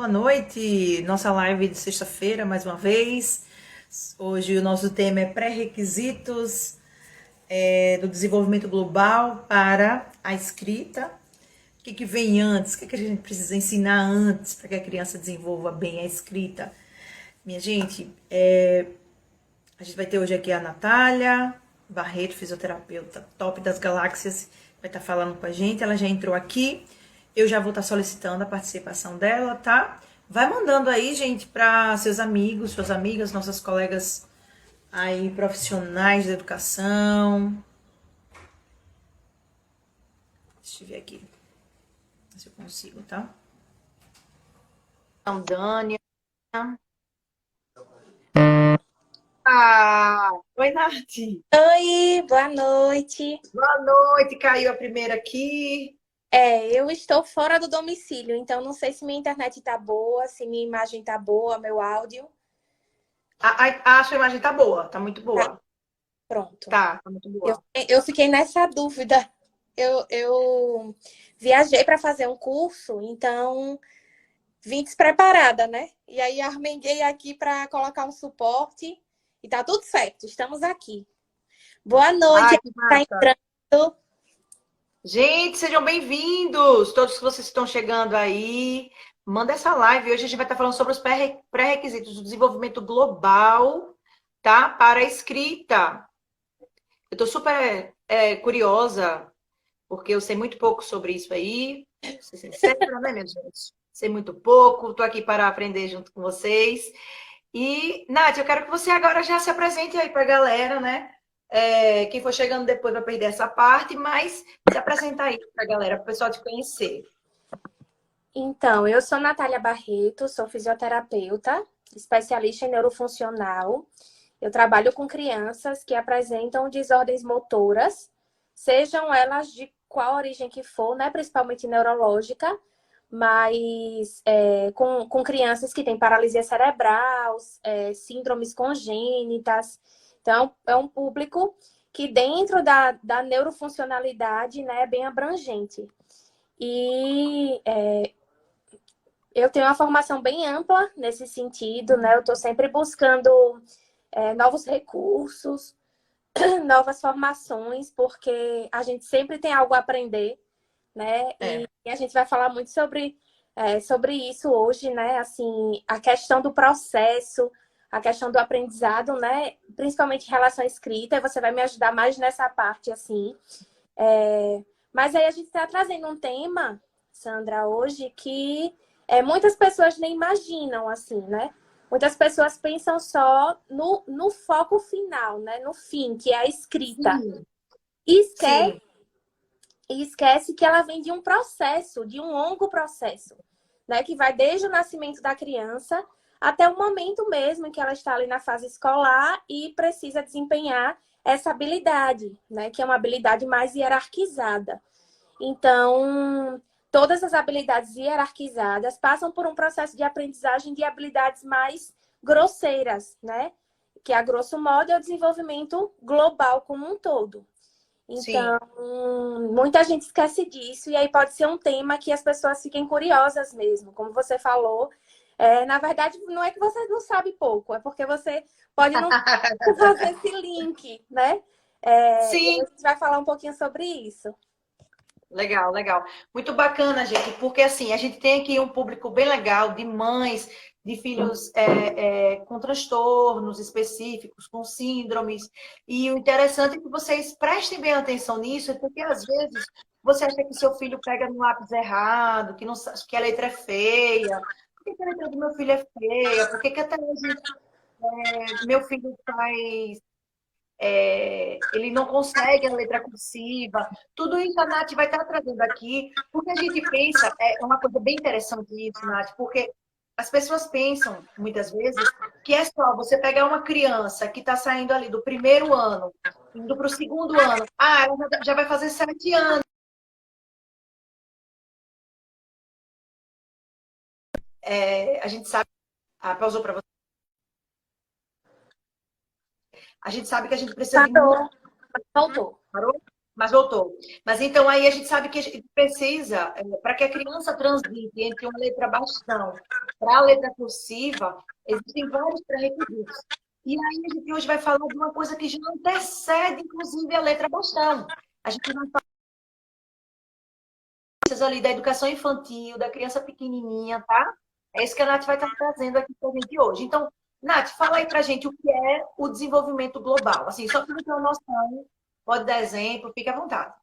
boa noite. Nossa live de sexta-feira, mais uma vez. Hoje o nosso tema é pré-requisitos do desenvolvimento global para a escrita. O que vem antes? O que a gente precisa ensinar antes para que a criança desenvolva bem a escrita? Minha gente, a gente vai ter hoje aqui a Natália Barreto, fisioterapeuta top das galáxias, vai estar falando com a gente. Ela já entrou aqui. Eu já vou estar solicitando a participação dela, tá? Vai mandando aí, gente, para seus amigos, suas amigas, nossas colegas aí, profissionais da educação. Deixa eu ver aqui se eu consigo, tá? Então, Dânia. Oi, Nath. Oi, boa noite. Boa noite, caiu a primeira aqui. Eu estou fora do domicílio, então não sei se minha internet tá boa, se minha imagem tá boa, meu áudio. A sua imagem tá boa, tá muito Tá boa. pronto. Tá muito Eu, boa. eu fiquei nessa dúvida. Eu viajei para fazer um curso, então vim despreparada, né? E aí armenguei aqui para colocar um suporte e tá tudo certo, estamos aqui. Boa noite, Ai, que tá massa. entrando. Gente, sejam bem-vindos, todos que vocês estão chegando aí. Manda essa live. Hoje a gente vai estar falando sobre os pré-requisitos do desenvolvimento global, tá? Para a escrita. Eu estou super curiosa, porque eu sei muito pouco sobre isso aí. Vou ser sincera, né, minha gente? Sei muito pouco, estou aqui para aprender junto com vocês. E, Nath, eu quero que você agora já se apresente aí para a galera, né? Quem for chegando depois vai perder essa parte, mas se apresentar aí para a galera, para o pessoal te conhecer. Então, eu sou Natália Barreto, sou fisioterapeuta, especialista em neurofuncional. Eu trabalho com crianças que apresentam desordens motoras, sejam elas de qual origem que for, né? Principalmente neurológica, mas com crianças que têm paralisia cerebral, síndromes congênitas. Então, é um público que dentro da neurofuncionalidade, né, é bem abrangente. E eu tenho uma formação bem ampla nesse sentido, né? Eu estou sempre buscando novos recursos, novas formações, porque a gente sempre tem algo a aprender, né? É, E a gente vai falar muito sobre isso hoje, né? Assim, a questão do processo, a questão do aprendizado, né? Principalmente em relação à escrita, e você vai me ajudar mais nessa parte, assim. Mas aí a gente está trazendo um tema, Sandra, hoje, que muitas pessoas nem imaginam, assim, né? Muitas pessoas pensam só no foco final, né? No fim, que é a escrita. sim, E esquece, sim, e esquece que ela vem de um processo, de um longo processo, né? Que vai desde o nascimento da criança até o momento mesmo em que ela está ali na fase escolar e precisa desempenhar essa habilidade, né? Que é uma habilidade mais hierarquizada. Então, todas as habilidades hierarquizadas passam por um processo de aprendizagem de habilidades mais grosseiras, né? Que, a grosso modo, é o desenvolvimento global como um todo. sim. Então, muita gente esquece disso, e aí pode ser um tema que as pessoas fiquem curiosas mesmo. Como você falou, na verdade, não é que você não sabe pouco, é porque você pode não fazer esse link, né? E aí Sim, a gente vai falar um pouquinho sobre isso. legal, legal. Muito bacana, gente, porque assim, a gente tem aqui um público bem legal de mães, de filhos com transtornos específicos, com síndromes. E o interessante é que vocês prestem bem atenção nisso, porque às vezes você acha que seu filho pega no lápis errado, que, não, que a letra é feia. Por que a letra do meu filho é feia? Por que até hoje meu filho faz ele não consegue a letra cursiva. Tudo isso a Nath vai estar trazendo aqui, porque a gente pensa, é uma coisa bem interessante isso, Nath, porque as pessoas pensam, muitas vezes, que é só você pegar uma criança que está saindo ali do primeiro ano, indo para o segundo ano, ela já vai fazer 7 anos. A gente sabe. Pausou para você. A gente sabe que a gente precisa de muito. Parou, voltou. Parou? Mas voltou. Mas então aí a gente sabe que a gente precisa, para que a criança transite entre uma letra bastão para a letra cursiva, existem vários pré-requisitos. E aí a gente hoje vai falar de uma coisa que já antecede, inclusive, a letra bastão. A gente vai falar ali da educação infantil, da criança pequenininha, tá? É isso que a Nath vai estar trazendo aqui para a gente hoje. Então, Nath, fala aí para a gente o que é o desenvolvimento global. Assim, só para ter uma noção, pode dar exemplo, fique à vontade.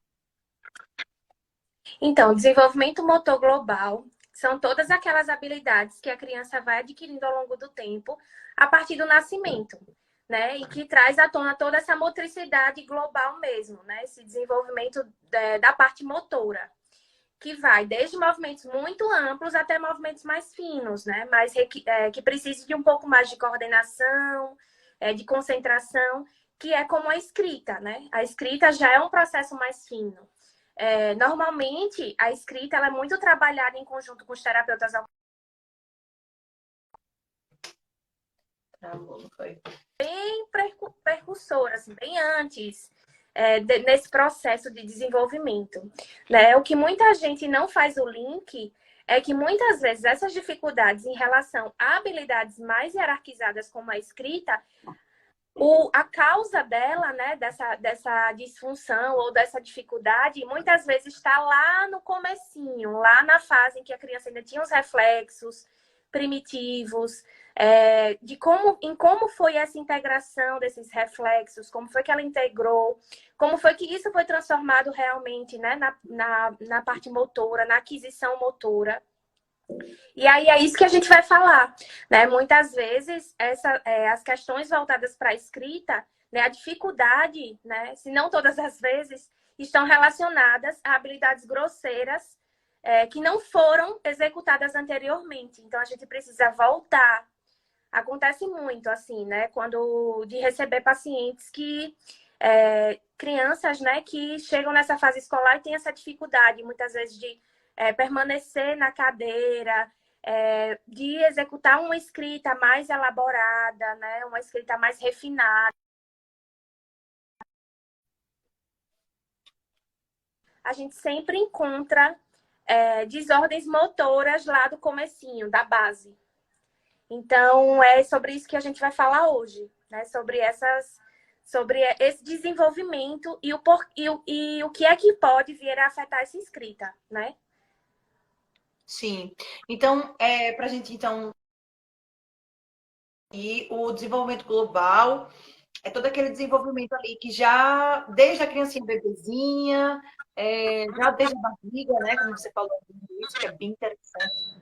Então, desenvolvimento motor global são todas aquelas habilidades que a criança vai adquirindo ao longo do tempo, a partir do nascimento, né? E que traz à tona toda essa motricidade global mesmo, né? Esse desenvolvimento da parte motora, que vai desde movimentos muito amplos até movimentos mais finos, né? Mas que precisa de um pouco mais de coordenação, de concentração, que é como a escrita, né? A escrita já é um processo mais fino. Normalmente, a escrita ela é muito trabalhada em conjunto com os terapeutas. Bem precursora, assim, bem antes nesse processo de desenvolvimento. Né? O que muita gente não faz o link é que muitas vezes essas dificuldades em relação a habilidades mais hierarquizadas como a escrita, a causa dela, né, dessa disfunção ou dessa dificuldade, muitas vezes está lá no comecinho, lá na fase em que a criança ainda tinha os reflexos primitivos, em como foi essa integração desses reflexos, como foi que ela integrou, como foi que isso foi transformado realmente, né, na parte motora, na aquisição motora. E aí é isso que a gente vai falar, né? Muitas vezes as questões voltadas para a escrita, né, a dificuldade, né, se não todas as vezes, estão relacionadas a habilidades grosseiras que não foram executadas anteriormente. Então a gente precisa voltar. Acontece muito, assim, né? Quando de receber pacientes crianças, né, que chegam nessa fase escolar e têm essa dificuldade, muitas vezes, de permanecer na cadeira, de executar uma escrita mais elaborada, né, uma escrita mais refinada. A gente sempre encontra desordens motoras lá do comecinho, da base. Então, é sobre isso que a gente vai falar hoje, né? Sobre esse desenvolvimento e o que é que pode vir a afetar essa escrita, né? Sim. Então, para a gente, então, e o desenvolvimento global é todo aquele desenvolvimento ali que já, desde a criancinha bebezinha, já desde a barriga, né? Como você falou, isso que é bem interessante.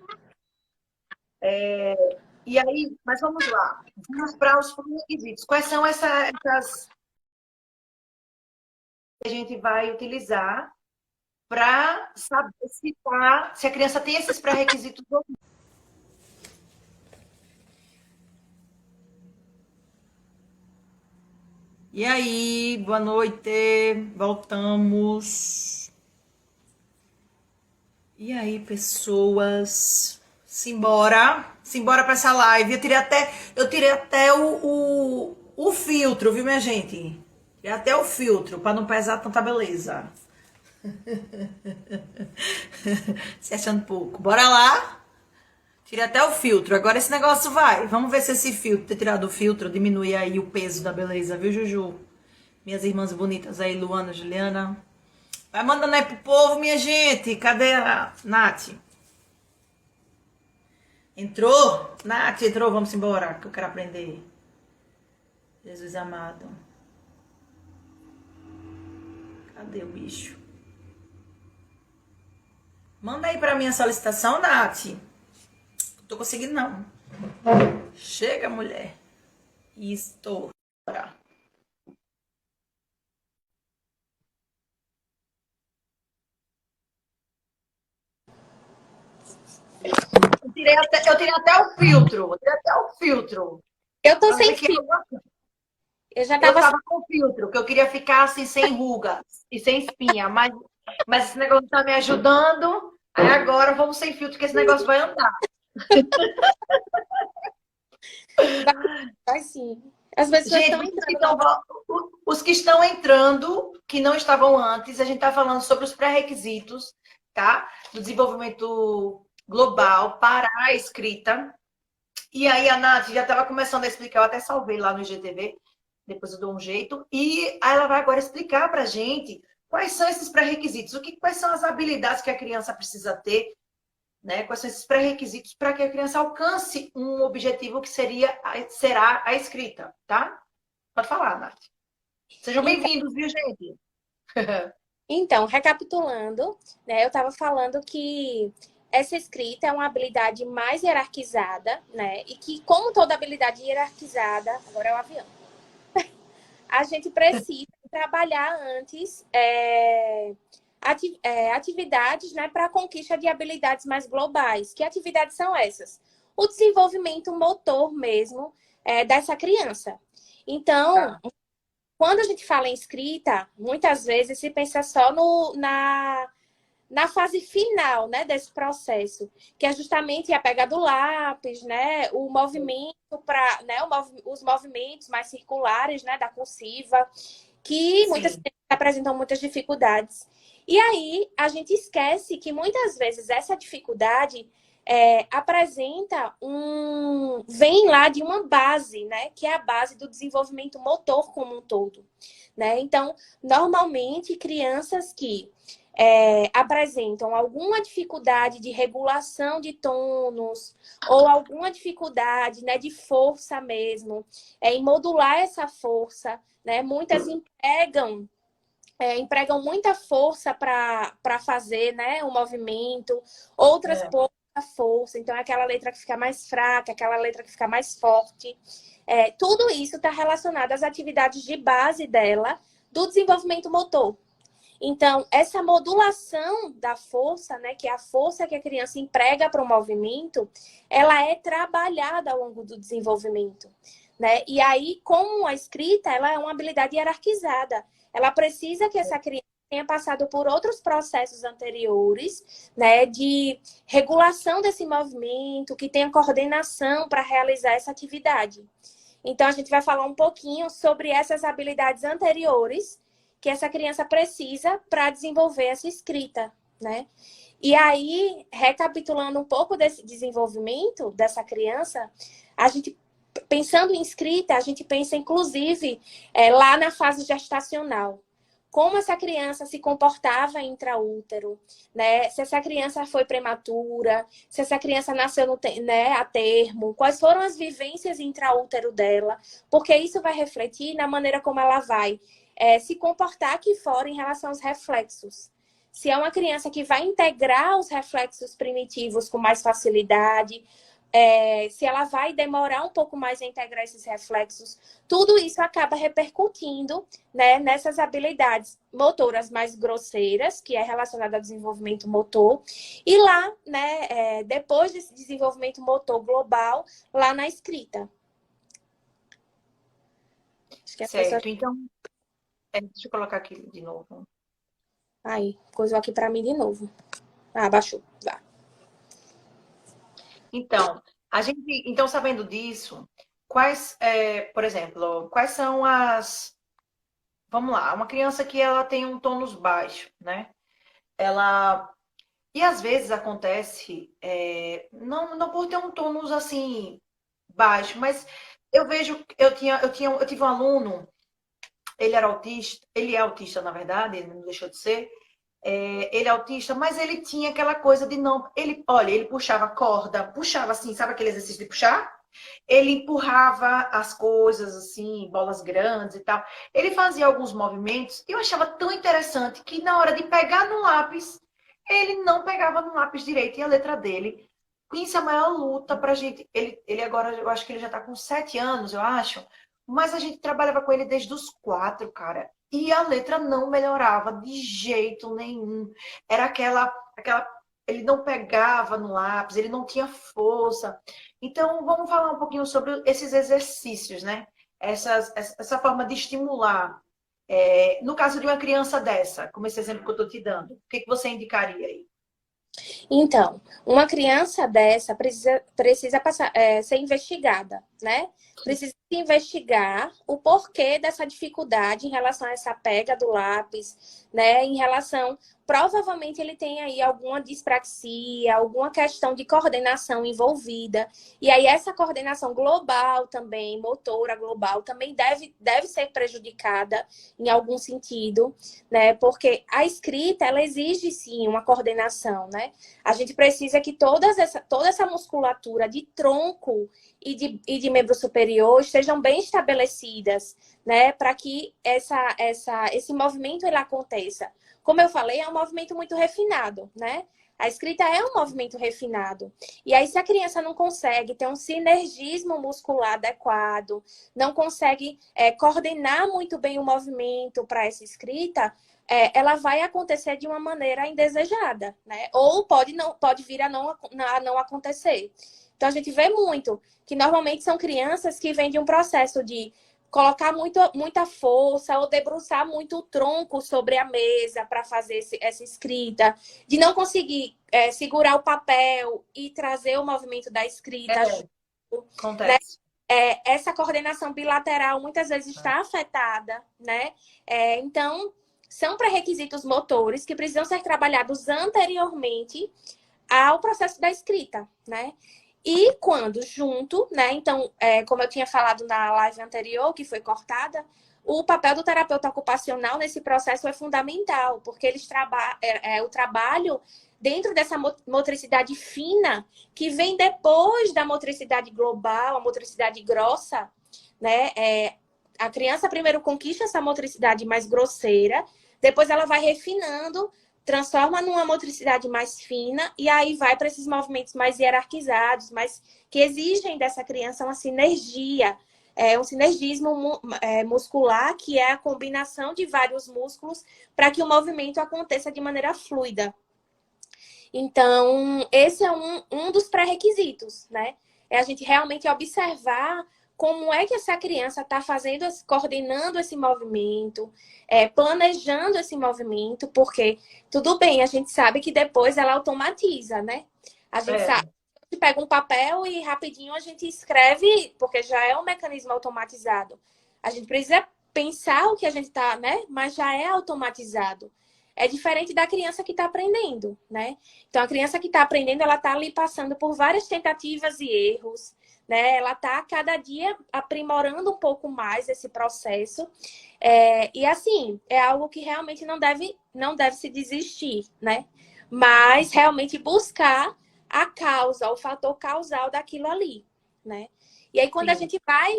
E aí, mas vamos lá. Vamos para os requisitos. Quais são essas que a gente vai utilizar para saber se a criança tem esses pré-requisitos ou não? E aí, boa noite, voltamos. E aí, pessoas, simbora para essa live. Eu tirei até o filtro, viu, minha gente? Tirei até o filtro para não pesar tanta beleza. Se achando pouco. Bora lá? Tirei até o filtro. Agora esse negócio vai. Vamos ver se esse filtro, ter tirado o filtro, diminui aí o peso da beleza, viu, Juju? Minhas irmãs bonitas aí, Luana, Juliana. Vai mandando aí pro povo, minha gente. Cadê a Nath? Entrou? Nath, entrou. Vamos embora, que eu quero aprender. Jesus amado. Cadê o bicho? Manda aí pra mim a solicitação, Nath. Não tô conseguindo, não. Chega, mulher. Estou. Eu tirei até o filtro. Eu tô sem filtro. Eu tava com filtro, que eu queria ficar assim, sem rugas e sem espinha. Mas esse negócio tá me ajudando. Aí agora vamos sem filtro, que esse negócio vai andar. Vai sim. As pessoas estão entrando. Os que estão entrando, que não estavam antes, a gente está falando sobre os pré-requisitos, tá? Do desenvolvimento global para a escrita. E aí a Nath já estava começando a explicar, eu até salvei lá no IGTV, depois eu dou um jeito. E aí ela vai agora explicar para a gente quais são esses pré-requisitos, quais são as habilidades que a criança precisa ter, né? Quais são esses pré-requisitos para que a criança alcance um objetivo que será a escrita, tá? Pode falar, Nath. Sejam Então, bem-vindos, viu, gente? então, recapitulando, né, eu estava falando que essa escrita é uma habilidade mais hierarquizada, né? E que, como toda habilidade hierarquizada, agora é o avião, a gente precisa trabalhar antes atividades, né, para a conquista de habilidades mais globais. Que atividades são essas? O desenvolvimento motor mesmo dessa criança. Então, Tá. quando a gente fala em escrita, muitas vezes se pensa só na fase final, né, desse processo, que é justamente a pegada do lápis, né, o movimento para, né, os movimentos mais circulares, né, da cursiva, que muitas Sim. vezes apresentam muitas dificuldades. E aí a gente esquece que muitas vezes essa dificuldade apresenta vem lá de uma base, né, que é a base do desenvolvimento motor como um todo, né? Então, normalmente crianças que apresentam alguma dificuldade de regulação de tônus ou alguma dificuldade, né, de força mesmo, em modular essa força, né? Muitas empregam muita força para fazer, né, o movimento, outras É. pouca força, então é aquela letra que fica mais fraca, aquela letra que fica mais forte. Tudo isso está relacionado às atividades de base dela, do desenvolvimento motor. Então, essa modulação da força, né, que é a força que a criança emprega para o movimento, ela é trabalhada ao longo do desenvolvimento, né? E aí, como a escrita, ela é uma habilidade hierarquizada. Ela precisa que essa criança tenha passado por outros processos anteriores, né, de regulação desse movimento, que tenha coordenação para realizar essa atividade. Então, a gente vai falar um pouquinho sobre essas habilidades anteriores que essa criança precisa para desenvolver essa escrita, né? E aí, recapitulando um pouco desse desenvolvimento dessa criança, a gente, pensando em escrita, a gente pensa, inclusive, lá na fase gestacional. Como essa criança se comportava intraútero, né? Se essa criança foi prematura, se essa criança nasceu né, a termo, quais foram as vivências intraútero dela, porque isso vai refletir na maneira como ela vai se comportar aqui fora em relação aos reflexos. Se é uma criança que vai integrar os reflexos primitivos com mais facilidade, se ela vai demorar um pouco mais a integrar esses reflexos, tudo isso acaba repercutindo, né, nessas habilidades motoras mais grosseiras, que é relacionada ao desenvolvimento motor, e lá, né, depois desse desenvolvimento motor global, lá na escrita. Acho que a pessoa... Certo. Então, deixa eu colocar aqui de novo. Aí, coisou aqui para mim de novo. Ah, baixou. Vá. Então, então sabendo disso, por exemplo, quais são vamos lá, uma criança que ela tem um tônus baixo, né? Ela e às vezes acontece, não por ter um tônus assim baixo, mas eu vejo, eu tive um aluno, ele é autista na verdade, ele não deixou de ser. Ele é autista, mas ele tinha aquela coisa de não. Olha, ele puxava corda, puxava assim, sabe aquele exercício de puxar? Ele empurrava as coisas assim, bolas grandes e tal. Ele fazia alguns movimentos e eu achava tão interessante que na hora de pegar no lápis, ele não pegava no lápis direito e a letra dele. Isso é a maior luta pra gente. Ele agora, eu acho que ele já tá com 7 anos, eu acho. Mas a gente trabalhava com ele desde os 4, cara. E a letra não melhorava de jeito nenhum. Era ele não pegava no lápis, ele não tinha força. Então, vamos falar um pouquinho sobre esses exercícios, né? Essa forma de estimular. No caso de uma criança dessa, como esse exemplo que eu estou te dando, o que você indicaria aí? Então, uma criança dessa precisa passar, ser investigada, né? Precisa investigar o porquê dessa dificuldade em relação a essa pega do lápis, né? Em relação, provavelmente ele tem aí alguma dispraxia, alguma questão de coordenação envolvida. E aí essa coordenação global também, motora global, também deve ser prejudicada em algum sentido, né? Porque a escrita, ela exige sim uma coordenação, né? A gente precisa que toda essa musculatura de tronco e de membro superior estejam bem estabelecidas, né, para que esse movimento ele aconteça. Como eu falei, é um movimento muito refinado, né? A escrita é um movimento refinado. E aí, se a criança não consegue ter um sinergismo muscular adequado, não consegue coordenar muito bem o movimento para essa escrita, ela vai acontecer de uma maneira indesejada, né? Ou pode vir a não acontecer. Então, a gente vê muito que normalmente são crianças que vêm de um processo de colocar muita força ou debruçar muito o tronco sobre a mesa para fazer essa escrita, de não conseguir segurar o papel e trazer o movimento da escrita junto, né? Acontece. Essa coordenação bilateral muitas vezes está afetada, né? Então, são pré-requisitos motores que precisam ser trabalhados anteriormente ao processo da escrita, né? E quando junto, né? Então, como eu tinha falado na live anterior, que foi cortada, o papel do terapeuta ocupacional nesse processo é fundamental, porque o trabalho dentro dessa motricidade fina, que vem depois da motricidade global, a motricidade grossa, né? A criança primeiro conquista essa motricidade mais grosseira, depois ela vai refinando, transforma numa motricidade mais fina e aí vai para esses movimentos mais hierarquizados, mas que exigem dessa criança uma sinergia, um sinergismo muscular, que é a combinação de vários músculos para que o movimento aconteça de maneira fluida. Então, esse é um dos pré-requisitos, né? É a gente realmente observar como é que essa criança está fazendo, coordenando esse movimento, planejando esse movimento, porque tudo bem, a gente sabe que depois ela automatiza, né? A gente sabe que pega um papel e rapidinho a gente escreve, porque já é um mecanismo automatizado. A gente precisa pensar o que a gente está, né? Mas já é automatizado. É diferente da criança que está aprendendo, né? Então, a criança que está aprendendo, ela está ali passando por várias tentativas e erros, né? Ela está cada dia aprimorando um pouco mais esse processo. E assim, é algo que realmente não deve se desistir, né? Mas realmente buscar a causa, o fator causal daquilo ali, né? E aí, quando a gente vai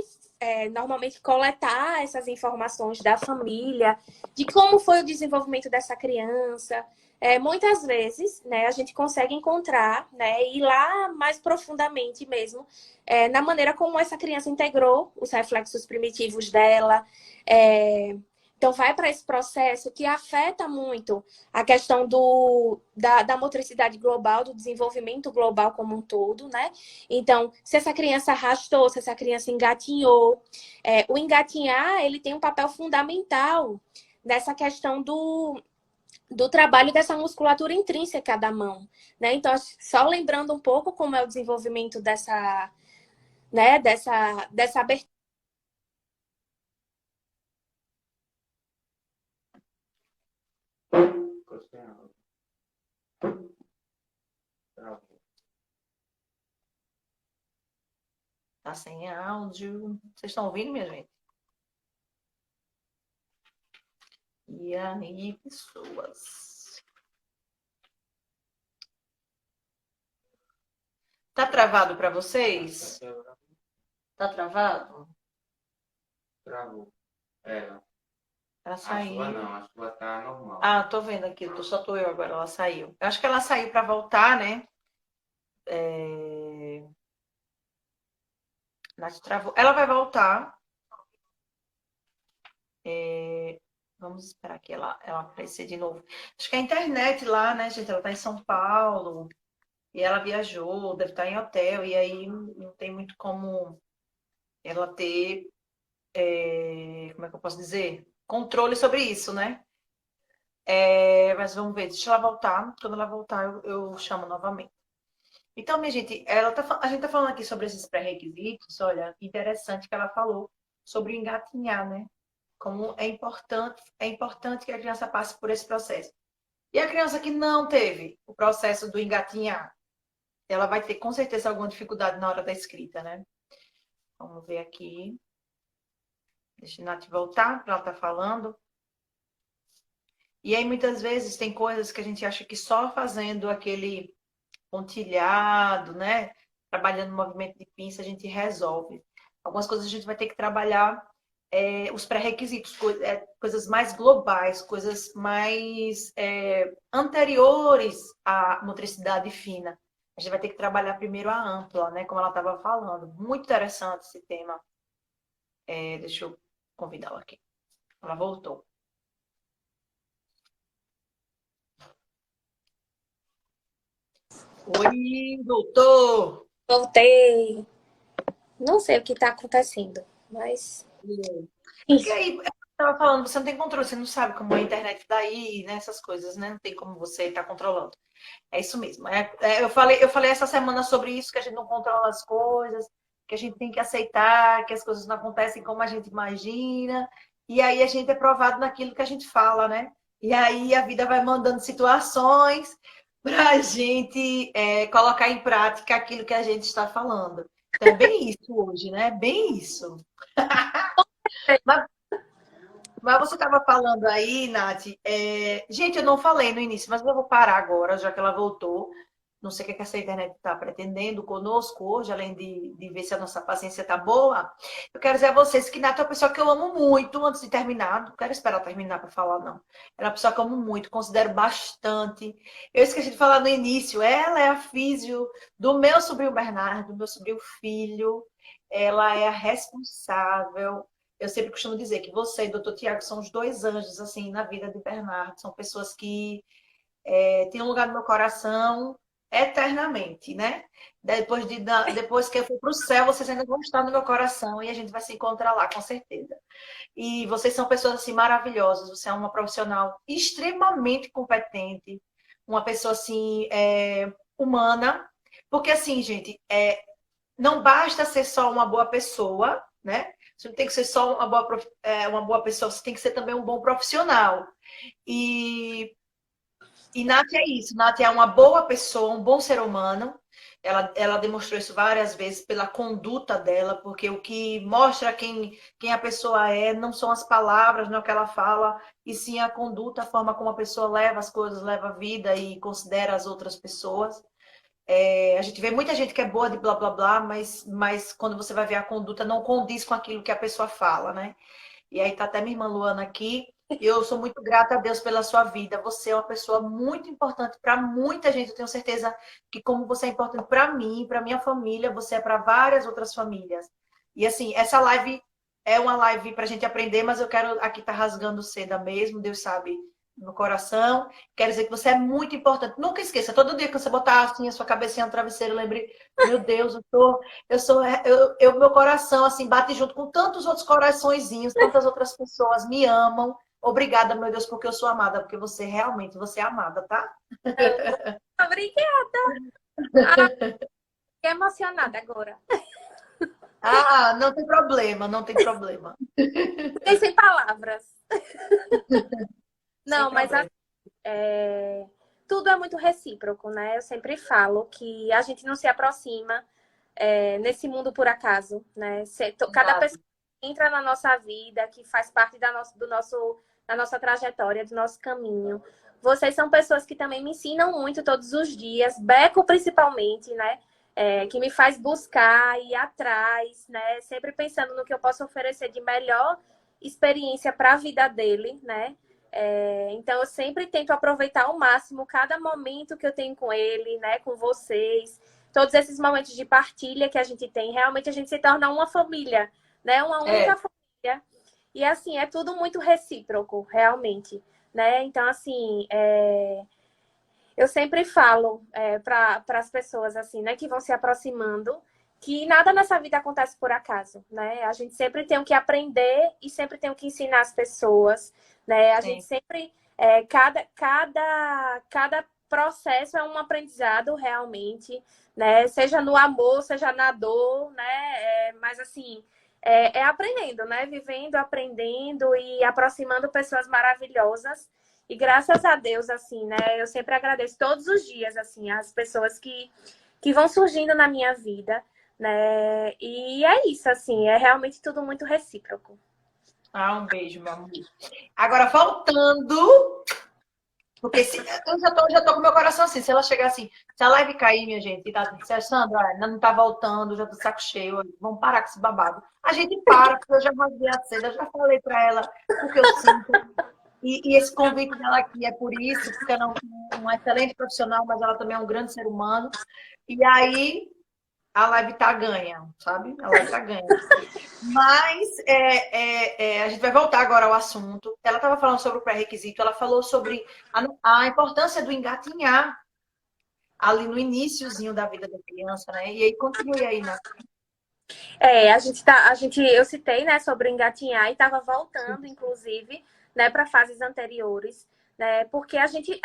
normalmente coletar essas informações da família, de como foi o desenvolvimento dessa criança, muitas vezes, né, a gente consegue encontrar, né, ir lá mais profundamente mesmo, na maneira como essa criança integrou os reflexos primitivos dela. Então, vai para esse processo que afeta muito a questão da motricidade global, do desenvolvimento global como um todo, né? Então, se essa criança arrastou, se essa criança engatinhou, o engatinhar, ele tem um papel fundamental nessa questão do trabalho dessa musculatura intrínseca da mão, né? Então, só lembrando um pouco como é o desenvolvimento né, dessa abertura. Tá sem áudio. Vocês estão ouvindo, minha gente? E aí, pessoas? Tá travado para vocês? Tá travado? Travou. Ela A saiu. sua não, a sua tá normal. Ah, tô vendo aqui, só tô eu agora, ela saiu. Eu acho que ela saiu para voltar, né? Nath travou. Ela vai voltar. Vamos esperar que ela aparecer de novo. Acho que a internet lá, né, gente? Ela tá em São Paulo e ela viajou, deve estar em hotel, e aí não tem muito como ela ter, como é que eu posso dizer? Controle sobre isso, né? Mas vamos ver, deixa ela voltar. Quando ela voltar, eu chamo novamente. Então, minha gente, a gente está falando aqui sobre esses pré-requisitos. Olha, interessante que ela falou sobre engatinhar, né? Como é importante que a criança passe por esse processo. E a criança que não teve o processo do engatinhar, ela vai ter com certeza alguma dificuldade na hora da escrita, né? Vamos ver aqui. Deixa a Nath voltar para ela estar falando. E aí, muitas vezes, tem coisas que a gente acha que só fazendo aquele pontilhado, né? Trabalhando no movimento de pinça, a gente resolve. Algumas coisas a gente vai ter que trabalhar os pré-requisitos, coisas mais globais, coisas mais anteriores à motricidade fina. A gente vai ter que trabalhar primeiro a ampla, né? Como ela estava falando. Muito interessante esse tema. Deixa eu convidá-la aqui. Ela voltou. Oi, doutor! Voltei. Não sei o que está acontecendo, mas. Porque aí, eu estava falando, você não tem controle, você não sabe como é a internet daí, né? Essas coisas, né? Não tem como você estar controlando. É isso mesmo. Eu falei essa semana sobre isso, que a gente não controla as coisas, que a gente tem que aceitar que as coisas não acontecem como a gente imagina. E aí a gente é provado naquilo que a gente fala, né? E aí a vida vai mandando situações para a gente colocar em prática aquilo que a gente está falando. Então é bem isso hoje, né? Bem isso. Mas Mas você estava falando aí, Nath. Gente, eu não falei no início, mas eu vou parar agora, já que ela voltou. Não sei o que essa internet está pretendendo conosco hoje, além de ver se a nossa paciência está boa. Eu quero dizer a vocês que Nath é uma pessoa que eu amo muito antes de terminar. Não quero esperar terminar para falar, não. Ela é uma pessoa que eu amo muito, considero bastante. Eu esqueci de falar no início. Ela é a físio do meu sobrinho Bernardo, do meu sobrinho filho. Ela é a responsável. Eu sempre costumo dizer que você e o doutor Tiago são os dois anjos, assim, na vida de Bernardo. São pessoas que têm um lugar no meu coração eternamente, né? Depois que eu for para o céu, vocês ainda vão estar no meu coração e a gente vai se encontrar lá, com certeza. E vocês são pessoas, assim, maravilhosas. Você é uma profissional extremamente competente, uma pessoa, assim, humana. Porque, assim, gente, não basta ser só uma boa pessoa, né? Você não tem que ser só uma boa pessoa, você tem que ser também um bom profissional. E, e Nath é isso. Nath é uma boa pessoa, um bom ser humano. Ela demonstrou isso várias vezes pela conduta dela, porque o que mostra quem a pessoa é não são as palavras, não é o que ela fala, e sim a conduta, a forma como a pessoa leva as coisas, leva a vida e considera as outras pessoas. A gente vê muita gente que é boa de blá blá blá, mas quando você vai ver a conduta, não condiz com aquilo que a pessoa fala, né? E aí tá até minha irmã Luana aqui. E eu sou muito grata a Deus pela sua vida. Você é uma pessoa muito importante para muita gente. Eu tenho certeza que, como você é importante para mim, para minha família, você é para várias outras famílias. E assim, essa live é uma live para a gente aprender, mas eu quero aqui estar rasgando seda mesmo. Deus sabe no coração. Quero dizer que você é muito importante. Nunca esqueça, todo dia que você botar assim a sua cabecinha no travesseiro, lembre, meu Deus, meu coração assim bate junto com tantos outros coraçõezinhos, tantas outras pessoas me amam. Obrigada, meu Deus, porque eu sou amada, porque você realmente, você é amada, tá? Obrigada. Ah, fiquei emocionada agora. Ah, não tem problema, não tem problema. Fiquei sem palavras. Sem Não, mas problema. tudo é muito recíproco, né? Eu sempre falo que a gente não se aproxima nesse mundo por acaso, né? Cada Exato. pessoa que entra na nossa vida, que faz parte da nossa trajetória, do nosso caminho. Vocês são pessoas que também me ensinam muito todos os dias, Beco principalmente, né? Que me faz buscar, ir atrás, né? Sempre pensando no que eu posso oferecer de melhor experiência para a vida dele, né? Então, eu sempre tento aproveitar ao máximo cada momento que eu tenho com ele, né? Com vocês. Todos esses momentos de partilha que a gente tem. Realmente, a gente se torna uma família, né? Uma É, única família. E, assim, é tudo muito recíproco, realmente, né? Então, assim, eu sempre falo para as pessoas, assim, né? Que vão se aproximando, que nada nessa vida acontece por acaso, né? A gente sempre tem o que aprender e sempre tem o que ensinar as pessoas, né? A gente sim. sempre, cada processo é um aprendizado realmente, né? Seja no amor, seja na dor, né? Mas assim, é aprendendo, né? Vivendo, aprendendo e aproximando pessoas maravilhosas. E graças a Deus, assim, né? Eu sempre agradeço todos os dias, assim, as pessoas que vão surgindo na minha vida, né? E é isso, assim, é realmente tudo muito recíproco. Ah, um beijo, meu amor. Agora, voltando, porque eu já tô com meu coração assim, se ela chegar assim, se a live cair, minha gente, e tá dizendo, Sandra, ainda não tá voltando, já tô de saco cheio, vamos parar com esse babado. A gente para, porque eu já rasguei a seda, eu já falei pra ela o que eu sinto. E esse convite dela aqui é por isso, porque ela é uma excelente profissional, mas ela também é um grande ser humano. E aí, a live tá ganha, sabe? A live tá ganha. Mas a gente vai voltar agora ao assunto. Ela estava falando sobre o pré-requisito, ela falou sobre a importância do engatinhar ali no iniciozinho da vida da criança, né? E aí continue aí, né? Eu citei, né, sobre engatinhar e estava voltando, inclusive, né, para fases anteriores, né, porque a gente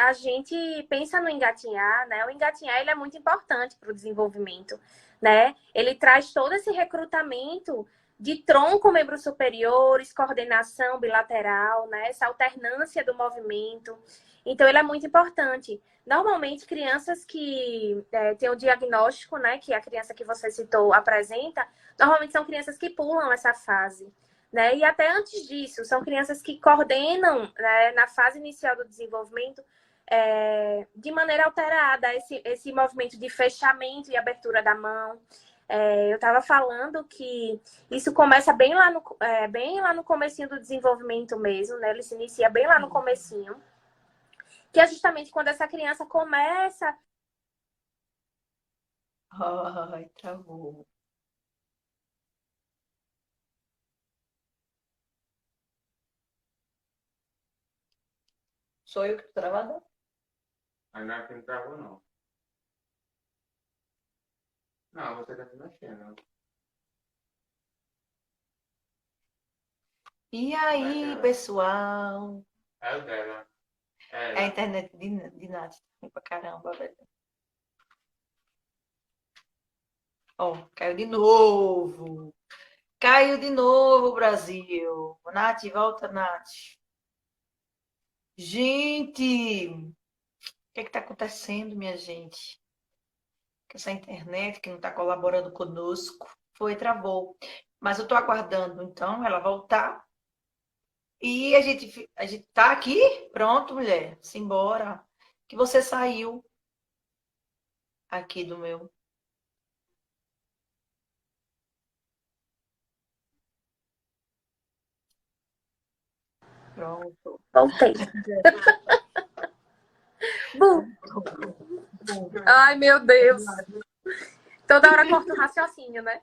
pensa no engatinhar, né, o engatinhar ele é muito importante para o desenvolvimento, né, ele traz todo esse recrutamento de tronco, membros superiores, coordenação bilateral, né, essa alternância do movimento, então ele é muito importante. Normalmente, crianças que têm o diagnóstico, né, que a criança que você citou apresenta, normalmente são crianças que pulam essa fase, né? E até antes disso, são crianças que coordenam, né, na fase inicial do desenvolvimento de maneira alterada esse movimento de fechamento e abertura da mão. Eu estava falando que isso começa bem lá no comecinho do desenvolvimento mesmo, né? Ele se inicia bem lá no comecinho, que é justamente quando essa criança começa... Ai, travou. Sou eu que tô travada? Aí não é que não travou, não. Não, você tá se mexendo. E aí, pessoal? É o dela. É a internet de Nath. Pra caramba, velho. Ó, caiu de novo. Caiu de novo, Brasil. Nath, volta, Nath. Gente, o que está acontecendo, minha gente? Que essa internet que não está colaborando conosco travou. Mas eu estou aguardando, então, ela voltar. E a gente tá aqui? Pronto, mulher. Simbora. Que você saiu aqui do meu. Pronto. Voltei. Bum. Ai, meu Deus. Toda hora corta o raciocínio, né?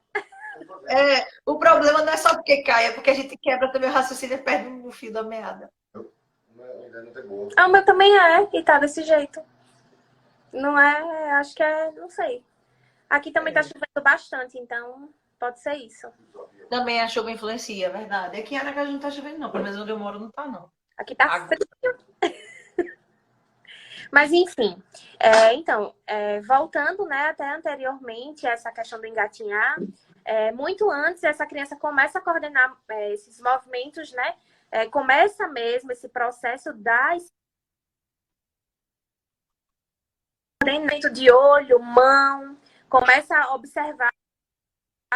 O problema não é só porque cai, é porque a gente quebra também o raciocínio e perde o fio da meada. O meu também e tá desse jeito. Não é, acho que não sei. Aqui também tá chovendo bastante, então pode ser isso. Também a chuva influencia, é verdade. Aqui em Aracaju não tá chovendo, não. Pelo menos onde eu moro não tá, não. Aqui tá frio. Mas, enfim. Então, voltando, né, até anteriormente, essa questão do engatinhar, muito antes, essa criança começa a coordenar esses movimentos, né? Começa mesmo esse processo da coordenamento de olho, mão, começa a observar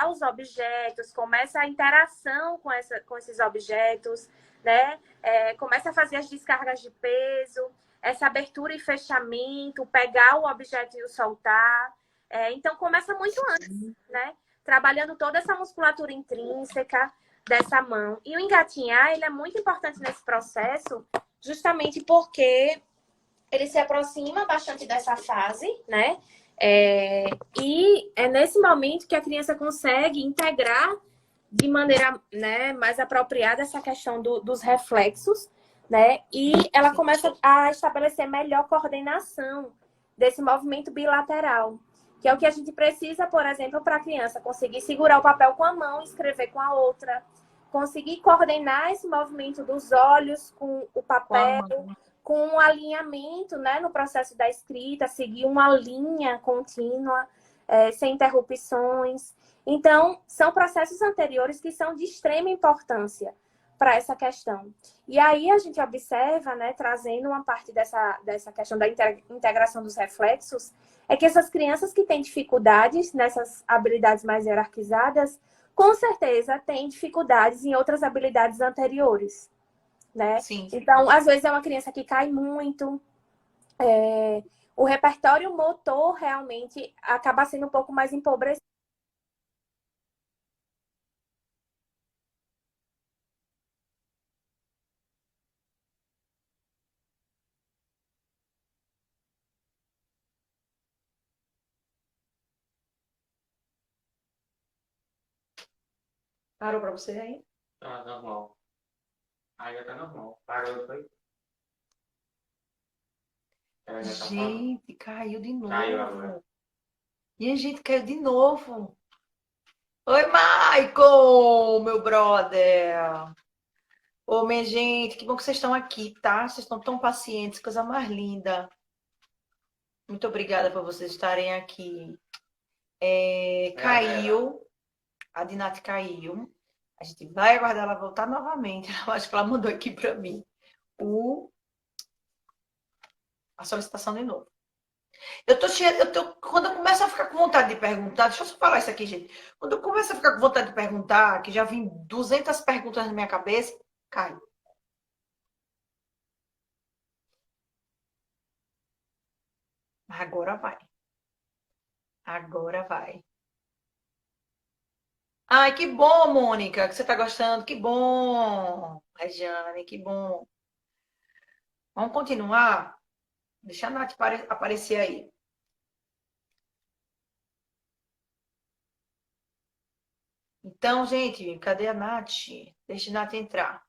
os objetos, começa a interação com esses objetos, né? Começa a fazer as descargas de peso, essa abertura e fechamento, pegar o objeto e o soltar. Então, começa muito antes, né? Trabalhando toda essa musculatura intrínseca dessa mão. E o engatinhar, ele é muito importante nesse processo, justamente porque ele se aproxima bastante dessa fase, né? E é nesse momento que a criança consegue integrar de maneira, né, mais apropriada essa questão dos reflexos, né? E ela começa a estabelecer melhor coordenação desse movimento bilateral, que é o que a gente precisa, por exemplo, para a criança conseguir segurar o papel com a mão e escrever com a outra, conseguir coordenar esse movimento dos olhos com o papel, com um alinhamento, né, no processo da escrita, seguir uma linha contínua, sem interrupções. Então, são processos anteriores que são de extrema importância para essa questão. E aí a gente observa, né, trazendo uma parte dessa questão da integração dos reflexos, é que essas crianças que têm dificuldades nessas habilidades mais hierarquizadas, com certeza têm dificuldades em outras habilidades anteriores, né? Sim. Então, às vezes é uma criança que cai muito, o repertório motor realmente acaba sendo um pouco mais empobrecido. Parou para você aí? Tá normal. Ainda tá normal. Parou, foi? Ela já tá falando. Gente, caiu de Caiu novo. agora. E a gente caiu de novo. Oi, Maicon, meu brother. Ô, minha gente, que bom que vocês estão aqui, tá? Vocês estão tão pacientes, coisa mais linda. Muito obrigada por vocês estarem aqui. Caiu, a Dinati caiu. A gente vai aguardar ela voltar novamente. Eu acho que ela mandou aqui para mim a solicitação de novo. Quando eu começo a ficar com vontade de perguntar, deixa eu só falar isso aqui, gente. Quando eu começo a ficar com vontade de perguntar, que já vim 200 perguntas na minha cabeça, cai. Agora vai. Agora vai. Ai, que bom, Mônica, que você tá gostando. Que bom, Regiane, que bom. Vamos continuar? Deixa a Nath aparecer aí. Então, gente, cadê a Nath? Deixa a Nath entrar.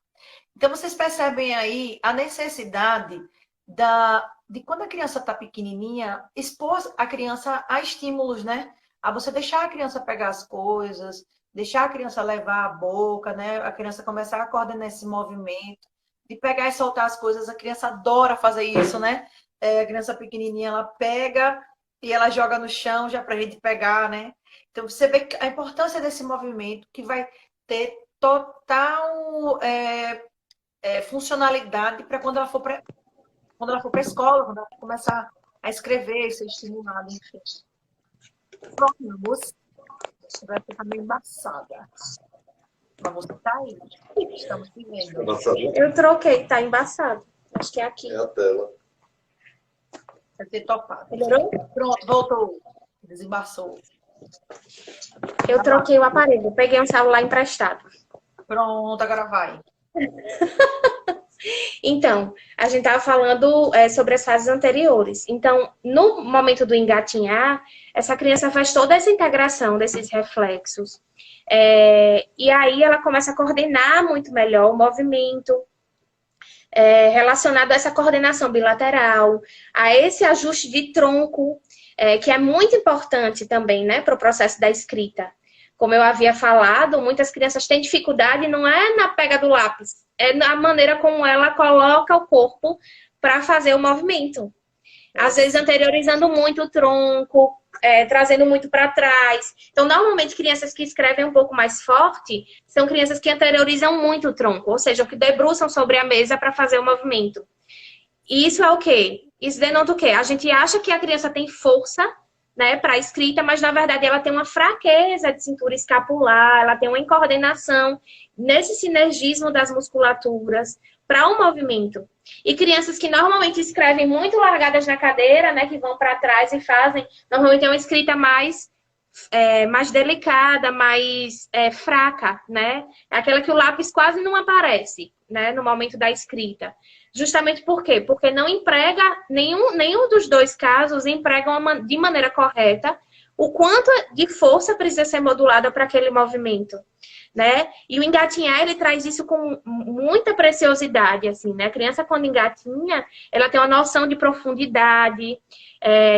Então, vocês percebem aí a necessidade de quando a criança está pequenininha, expor a criança a estímulos, né? A você deixar a criança pegar as coisas, deixar a criança levar a boca, né? A criança começar a coordenar esse movimento, de pegar e soltar as coisas. A criança adora fazer isso, né? A criança pequenininha, ela pega e ela joga no chão já para a gente pegar, né? Então, você vê a importância desse movimento que vai ter total funcionalidade para quando ela for para a escola, quando ela começar a escrever, ser estimulada, enfim. Pronto, você vai ficar meio embaçada. Mas você tá aí. Estamos te vendo. Eu troquei, tá embaçado. Acho que é aqui. É a tela. Deve ter topado. Melhorou? Pronto, voltou. Desembaçou. Eu troquei o aparelho. Peguei um celular emprestado. Pronto, agora vai. Então, a gente estava falando sobre as fases anteriores. Então, no momento do engatinhar, essa criança faz toda essa integração desses reflexos. E aí ela começa a coordenar muito melhor o movimento, relacionado a essa coordenação bilateral, a esse ajuste de tronco, que é muito importante também, né, para o processo da escrita. Como eu havia falado, muitas crianças têm dificuldade, não é na pega do lápis, é na maneira como ela coloca o corpo para fazer o movimento. Às vezes anteriorizando muito o tronco, trazendo muito para trás. Então, normalmente, crianças que escrevem um pouco mais forte são crianças que anteriorizam muito o tronco, ou seja, que debruçam sobre a mesa para fazer o movimento. E isso é o quê? Isso denota o quê? A gente acha que a criança tem força, né, para a escrita, mas na verdade ela tem uma fraqueza de cintura escapular, ela tem uma incoordenação nesse sinergismo das musculaturas para o movimento. E crianças que normalmente escrevem muito largadas na cadeira, né, que vão para trás e fazem, normalmente é uma escrita mais delicada, mais fraca, né? É aquela que o lápis quase não aparece, né, no momento da escrita. Justamente por quê? Porque não emprega, nenhum dos dois casos emprega de maneira correta o quanto de força precisa ser modulada para aquele movimento, né? E o engatinhar, ele traz isso com muita preciosidade, assim, né? A criança, quando engatinha, ela tem uma noção de profundidade,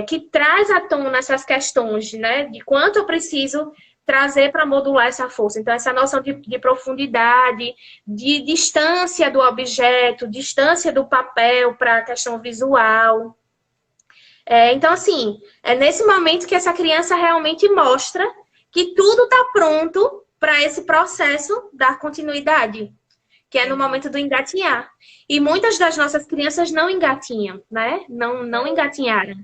que traz à tona essas questões, né? De quanto eu preciso trazer para modular essa força. Então, essa noção de profundidade, de distância do objeto, distância do papel para a questão visual. Então, assim, é nesse momento que essa criança realmente mostra que tudo está pronto para esse processo dar continuidade, que é no momento do engatinhar. E muitas das nossas crianças não engatinham, né? Não engatinharam.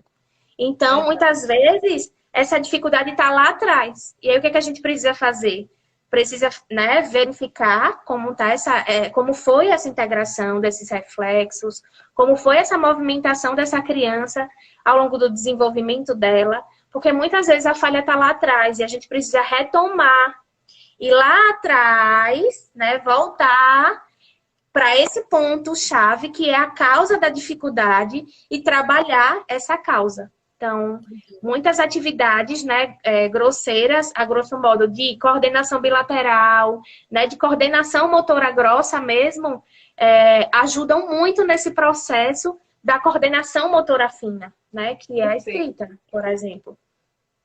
Então, muitas vezes, essa dificuldade está lá atrás. E aí, o que a gente precisa fazer? Precisa, né, verificar como foi essa integração desses reflexos, como foi essa movimentação dessa criança ao longo do desenvolvimento dela, porque muitas vezes a falha está lá atrás e a gente precisa retomar. E lá atrás, né, voltar para esse ponto-chave, que é a causa da dificuldade, e trabalhar essa causa. Então, muitas atividades, né, grosseiras, a grosso modo, de coordenação bilateral, né, de coordenação motora grossa mesmo, ajudam muito nesse processo da coordenação motora fina, né, que é a escrita, por exemplo.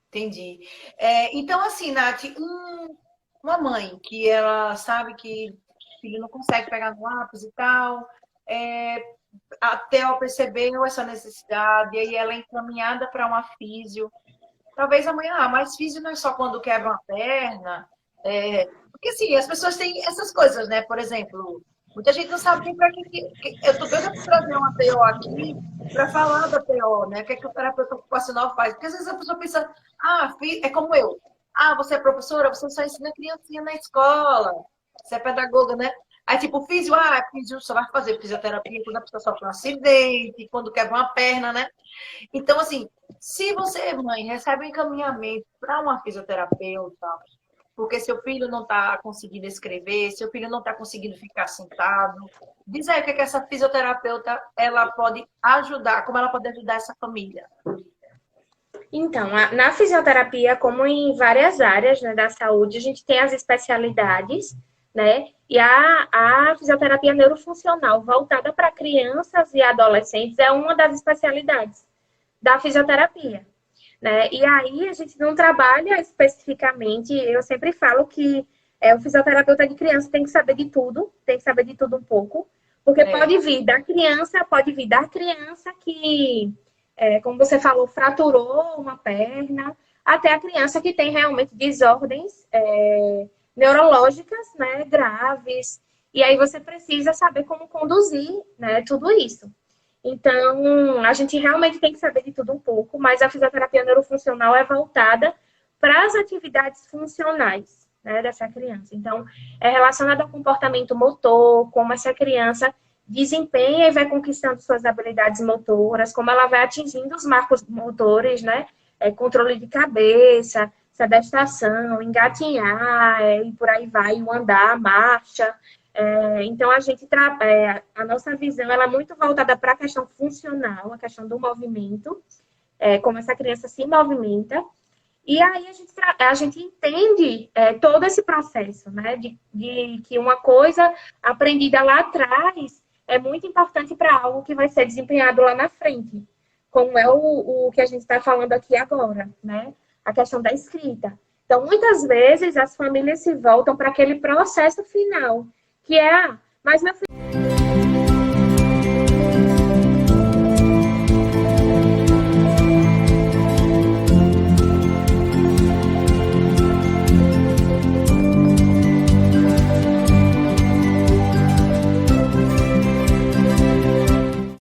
Entendi. Então, assim, Nath, uma mãe que ela sabe que o filho não consegue pegar no lápis e tal, até ela percebeu essa necessidade, e aí ela é encaminhada para uma físio. Talvez amanhã, mas físio não é só quando quebra uma perna. Porque, assim, as pessoas têm essas coisas, né? Por exemplo, muita gente não sabe nem para que... Eu estou doida para trazer uma PO aqui para falar da PO, né? O que é que o terapeuta ocupacional faz? Porque às vezes a pessoa pensa, é como eu. Você é professora, você só ensina criancinha na escola. Você é pedagoga, né? Aí, tipo, físio só vai fazer fisioterapia quando a pessoa sofre um acidente, quando quebra uma perna, né? Então, assim, se você, mãe, recebe um encaminhamento para uma fisioterapeuta, porque seu filho não está conseguindo escrever, seu filho não está conseguindo ficar sentado, diz aí o que é que essa fisioterapeuta ela pode ajudar, como ela pode ajudar essa família. Então, na fisioterapia, como em várias áreas, né, da saúde, a gente tem as especialidades, né? E a fisioterapia neurofuncional voltada para crianças e adolescentes é uma das especialidades da fisioterapia, né? E aí a gente não trabalha especificamente, eu sempre falo que o fisioterapeuta de criança tem que saber de tudo, tem que saber de tudo um pouco, porque pode vir da criança que, como você falou, fraturou uma perna, até a criança que tem realmente desordens neurológicas, né, graves, e aí você precisa saber como conduzir, né, tudo isso. Então, a gente realmente tem que saber de tudo um pouco, mas a fisioterapia neurofuncional é voltada para as atividades funcionais, né, dessa criança. Então, é relacionada ao comportamento motor, como essa criança desempenha e vai conquistando suas habilidades motoras, como ela vai atingindo os marcos motores, né, controle de cabeça, sedestação, engatinhar, e por aí vai, o andar, a marcha. Então, a nossa visão ela é muito voltada para a questão funcional, a questão do movimento, como essa criança se movimenta. E aí a gente entende todo esse processo, né? De que uma coisa aprendida lá atrás é muito importante para algo que vai ser desempenhado lá na frente, como é o que a gente está falando aqui agora, né? A questão da escrita. Então, muitas vezes, as famílias se voltam para aquele processo final, que é, mas meu filho